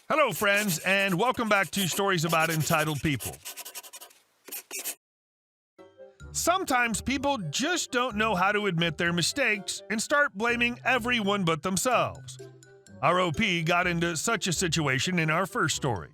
Hello, friends, and welcome back to Stories About Entitled People. Sometimes people just don't know how to admit their mistakes and start blaming everyone but themselves. Our OP got into such a situation in our first story.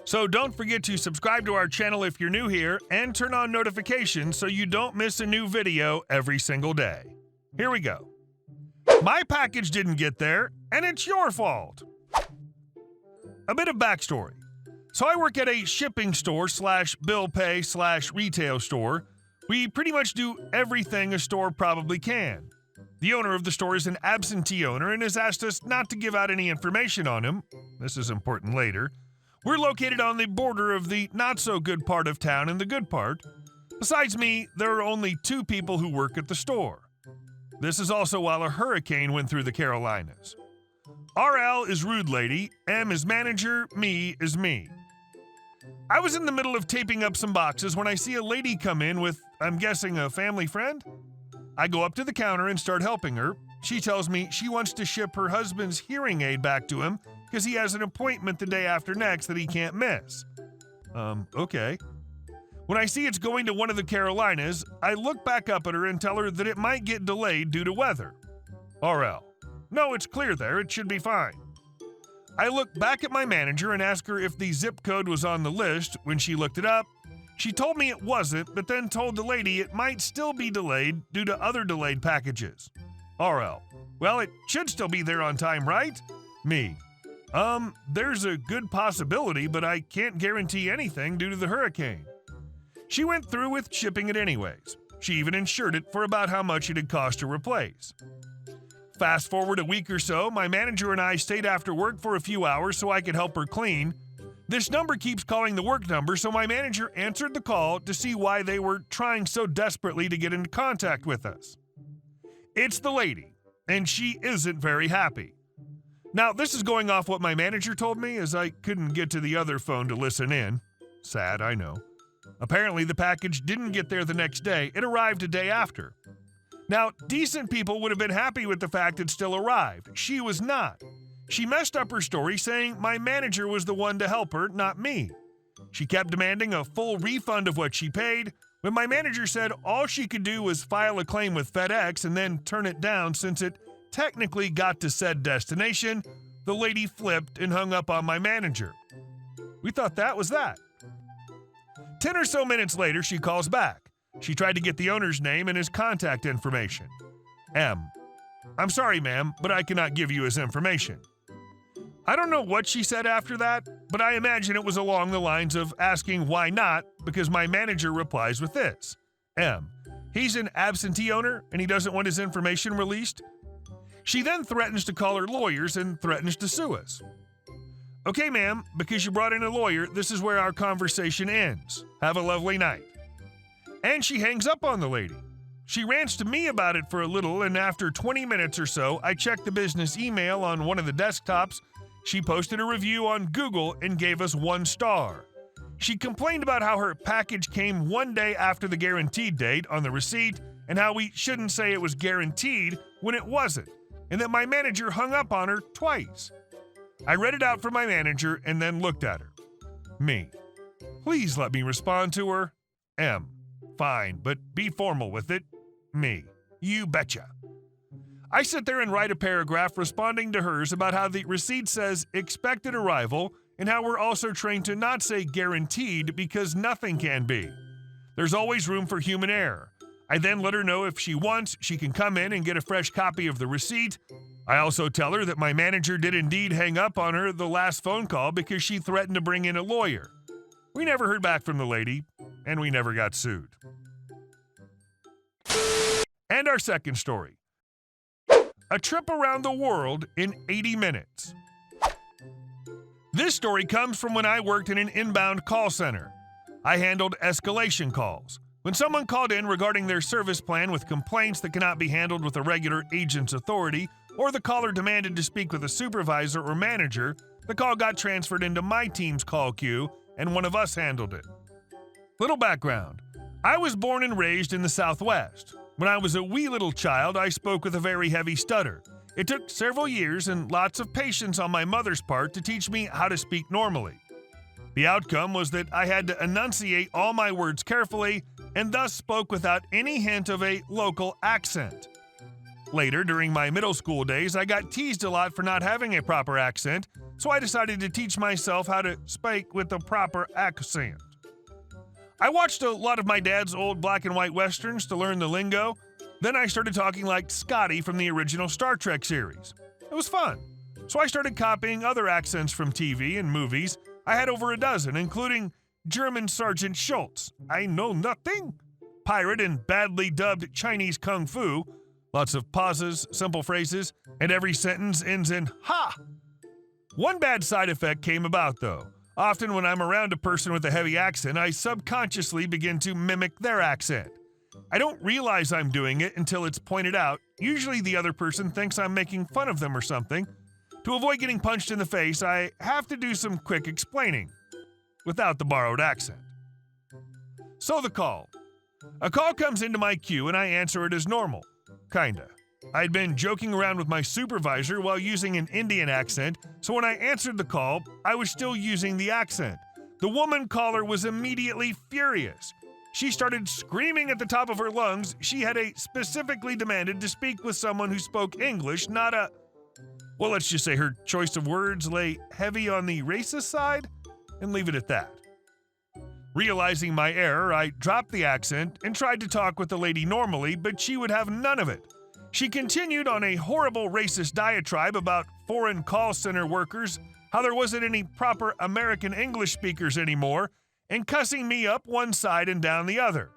So don't forget to subscribe to our channel if you're new here and turn on notifications so you don't miss a new video every single day. Here we go. My package didn't get there, and it's your fault. A bit of backstory. So I work at a shipping store / bill pay / retail store. We pretty much do everything a store probably can. The owner of the store is an absentee owner and has asked us not to give out any information on him. This is important later. We're located on the border of the not-so-good part of town and the good part. Besides me, there are only 2 people who work at the store. This is also while a hurricane went through the Carolinas. RL is rude lady, M is manager, me is me. I was in the middle of taping up some boxes when I see a lady come in with, I'm guessing, a family friend. I go up to the counter and start helping her. She tells me she wants to ship her husband's hearing aid back to him because he has an appointment the day after next that he can't miss. Okay. When I see it's going to one of the Carolinas, I look back up at her and tell her that it might get delayed due to weather. RL. No, it's clear there. It should be fine. I look back at my manager and ask her if the zip code was on the list. When she looked it up, she told me it wasn't, but then told the lady it might still be delayed due to other delayed packages. RL. Well, it should still be there on time, right? Me. There's a good possibility, but I can't guarantee anything due to the hurricane. She went through with shipping it anyways. She even insured it for about how much it had cost to replace. Fast forward a week or so, my manager and I stayed after work for a few hours so I could help her clean. This number keeps calling the work number, so my manager answered the call to see why they were trying so desperately to get into contact with us. It's the lady, and she isn't very happy. Now, this is going off what my manager told me, as I couldn't get to the other phone to listen in. Sad, I know. Apparently, the package didn't get there the next day. It arrived a day after. Now, decent people would have been happy with the fact it still arrived. She was not. She messed up her story saying my manager was the one to help her, not me. She kept demanding a full refund of what she paid, when my manager said all she could do was file a claim with FedEx and then turn it down since it technically got to said destination. The lady flipped and hung up on my manager. We thought that was that. 10 or so minutes later, she calls back. She tried to get the owner's name and his contact information. M. I'm sorry, ma'am, but I cannot give you his information. I don't know what she said after that, but I imagine it was along the lines of asking why not, because my manager replies with this. M. He's an absentee owner and he doesn't want his information released. She then threatens to call her lawyers and threatens to sue us. Okay, ma'am, because you brought in a lawyer, this is where our conversation ends. Have a lovely night. And she hangs up on the lady. She rants to me about it for a little, and after 20 minutes or so, I checked the business email on one of the desktops. She posted a review on Google and gave us 1 star. She complained about how her package came 1 day after the guaranteed date on the receipt, and how we shouldn't say it was guaranteed when it wasn't, and that my manager hung up on her twice. I read it out for my manager and then looked at her. Me. Please let me respond to her. M. Fine, but be formal with it. Me. You betcha. I sit there and write a paragraph responding to hers about how the receipt says expected arrival and how we're also trained to not say guaranteed because nothing can be. There's always room for human error. I then let her know if she wants, she can come in and get a fresh copy of the receipt. I also tell her that my manager did indeed hang up on her the last phone call because she threatened to bring in a lawyer. We never heard back from the lady, and we never got sued. And our second story. A trip around the world in 80 minutes. This story comes from when I worked in an inbound call center. I handled escalation calls. When someone called in regarding their service plan with complaints that cannot be handled with a regular agent's authority, or the caller demanded to speak with a supervisor or manager, the call got transferred into my team's call queue, and one of us handled it. Little background. I was born and raised in the Southwest. When I was a wee little child, I spoke with a very heavy stutter, It took several years and lots of patience on my mother's part to teach me how to speak normally. The outcome was that I had to enunciate all my words carefully and thus spoke without any hint of a local accent. Later, during my middle school days, I got teased a lot for not having a proper accent, so I decided to teach myself how to speak with a proper accent. I watched a lot of my dad's old black and white westerns to learn the lingo. Then I started talking like Scotty from the original Star Trek series. It was fun. So I started copying other accents from TV and movies. I had over a dozen, including German Sergeant Schultz, I know nothing, pirate and badly dubbed Chinese Kung Fu, lots of pauses, simple phrases, and every sentence ends in ha. One bad side effect came about, though. Often when I'm around a person with a heavy accent, I subconsciously begin to mimic their accent. I don't realize I'm doing it until it's pointed out. Usually the other person thinks I'm making fun of them or something. To avoid getting punched in the face, I have to do some quick explaining, without the borrowed accent. So the call. A call comes into my queue and I answer it as normal. Kinda. I'd been joking around with my supervisor while using an Indian accent, so when I answered the call, I was still using the accent. The woman caller was immediately furious. She started screaming at the top of her lungs. She had specifically demanded to speak with someone who spoke English, not a... Well, let's just say her choice of words lay heavy on the racist side, and leave it at that. Realizing my error, I dropped the accent and tried to talk with the lady normally, but she would have none of it. She continued on a horrible racist diatribe about foreign call center workers, how there wasn't any proper American English speakers anymore, and cussing me up one side and down the other.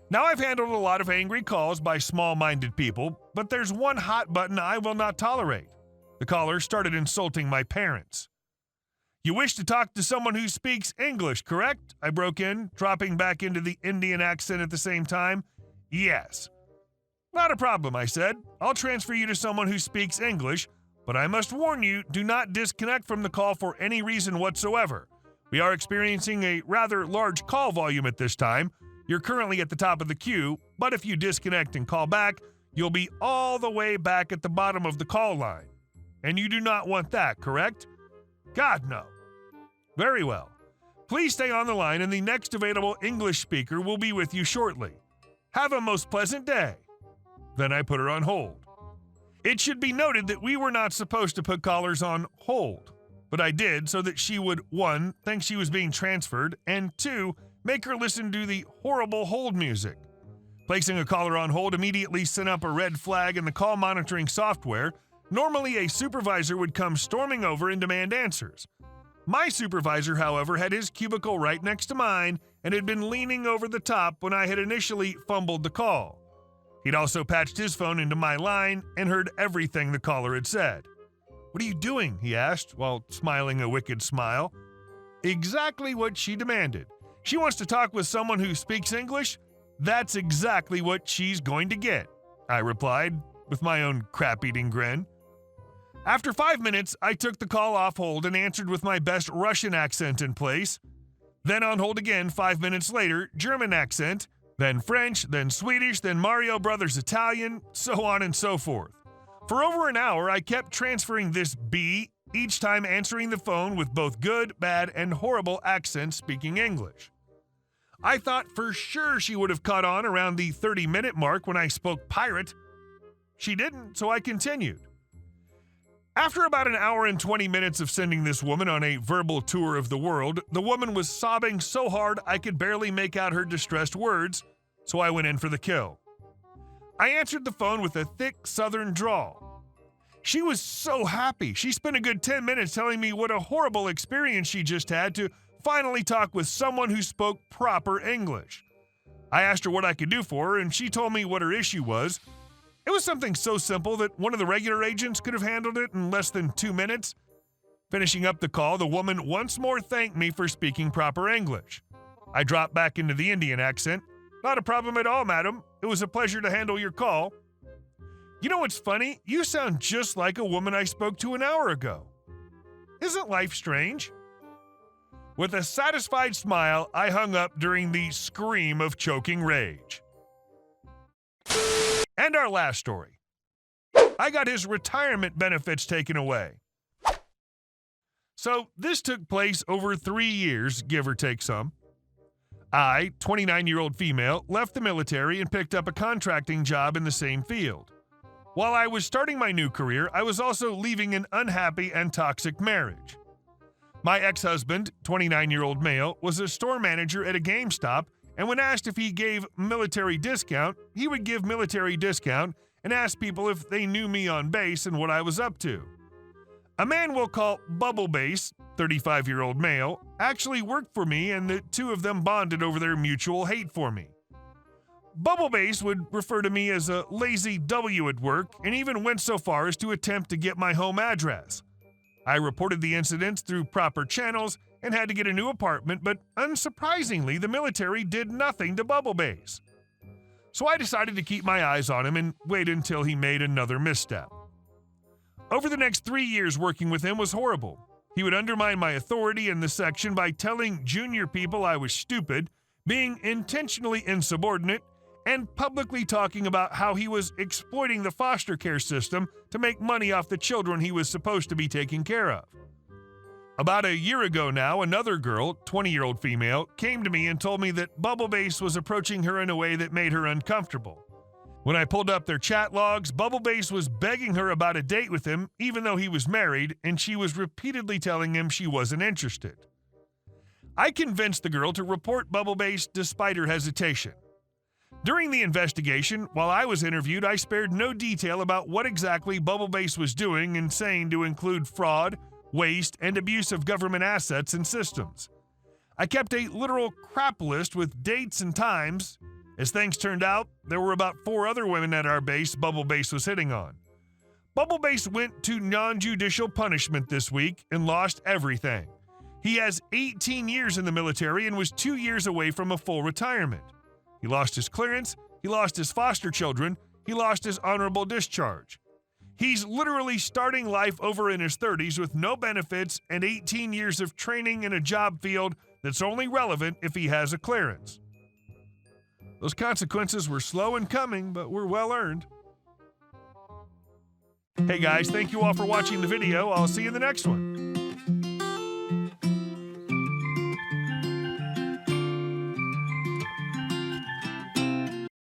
Now, I've handled a lot of angry calls by small-minded people, but there's one hot button I will not tolerate. The caller started insulting my parents. You wish to talk to someone who speaks English, correct? I broke in, dropping back into the Indian accent at the same time. Yes. Not a problem, I said. I'll transfer you to someone who speaks English, but I must warn you, do not disconnect from the call for any reason whatsoever. We are experiencing a rather large call volume at this time. You're currently at the top of the queue, but if you disconnect and call back, you'll be all the way back at the bottom of the call line. And you do not want that, correct? God, no. Very well. Please stay on the line and the next available English speaker will be with you shortly. Have a most pleasant day. Then I put her on hold. It should be noted that we were not supposed to put callers on hold, but I did so that she would, 1, think she was being transferred, and 2, make her listen to the horrible hold music. Placing a caller on hold immediately sent up a red flag in the call monitoring software. Normally, a supervisor would come storming over and demand answers. My supervisor, however, had his cubicle right next to mine and had been leaning over the top when I had initially fumbled the call. He'd also patched his phone into my line and heard everything the caller had said. What are you doing? He asked, while smiling a wicked smile. Exactly what she demanded. She wants to talk with someone who speaks English? That's exactly what she's going to get, I replied, with my own crap-eating grin. After 5 minutes, I took the call off hold and answered with my best Russian accent in place. Then on hold again 5 minutes later, German accent, then French, then Swedish, then Mario Brothers Italian, so on and so forth. For over an hour, I kept transferring this B, each time answering the phone with both good, bad, and horrible accents speaking English. I thought for sure she would have caught on around the 30-minute mark when I spoke pirate. She didn't, so I continued. After about an hour and 20 minutes of sending this woman on a verbal tour of the world, the woman was sobbing so hard I could barely make out her distressed words, so I went in for the kill. I answered the phone with a thick southern drawl. She was so happy. She spent a good 10 minutes telling me what a horrible experience she just had to finally talk with someone who spoke proper English. I asked her what I could do for her, and she told me what her issue was. It was something so simple that one of the regular agents could have handled it in less than 2 minutes. Finishing up the call, the woman once more thanked me for speaking proper English. I dropped back into the Indian accent. Not a problem at all, madam. It was a pleasure to handle your call. You know what's funny? You sound just like a woman I spoke to an hour ago. Isn't life strange? With a satisfied smile, I hung up during the scream of choking rage. And our last story. I got his retirement benefits taken away. So this took place over 3 years, give or take some. I, 29-year-old female, left the military and picked up a contracting job in the same field. While I was starting my new career, I was also leaving an unhappy and toxic marriage. My ex-husband, 29-year-old male, was a store manager at a GameStop, and when asked if he gave military discount, he would give military discount and ask people if they knew me on base and what I was up to. A man we'll call Bubble Base, 35-year-old male, actually worked for me, and the two of them bonded over their mutual hate for me. Bubble Base would refer to me as a lazy W at work and even went so far as to attempt to get my home address. I reported the incidents through proper channels and had to get a new apartment, but unsurprisingly, the military did nothing to Bubble Base. So I decided to keep my eyes on him and wait until he made another misstep. Over the next 3 years working with him was horrible. He would undermine my authority in the section by telling junior people I was stupid, being intentionally insubordinate, and publicly talking about how he was exploiting the foster care system to make money off the children he was supposed to be taking care of. About a year ago now, another girl, 20-year-old female, came to me and told me that Bubble Base was approaching her in a way that made her uncomfortable. When I pulled up their chat logs, Bubble Base was begging her about a date with him, even though he was married, and she was repeatedly telling him she wasn't interested. I convinced the girl to report Bubble Base despite her hesitation. During the investigation, while I was interviewed, I spared no detail about what exactly Bubble Base was doing and saying to include fraud, waste, and abuse of government assets and systems. I kept a literal crap list with dates and times. As things turned out, there were about 4 other women at our base Bubble Base was hitting on. Bubble Base went to non-judicial punishment this week and lost everything. He has 18 years in the military and was 2 years away from a full retirement. He lost his clearance, he lost his foster children, he lost his honorable discharge. He's literally starting life over in his 30s with no benefits and 18 years of training in a job field that's only relevant if he has a clearance. Those consequences were slow in coming, but were well earned. Hey guys, thank you all for watching the video. I'll see you in the next one.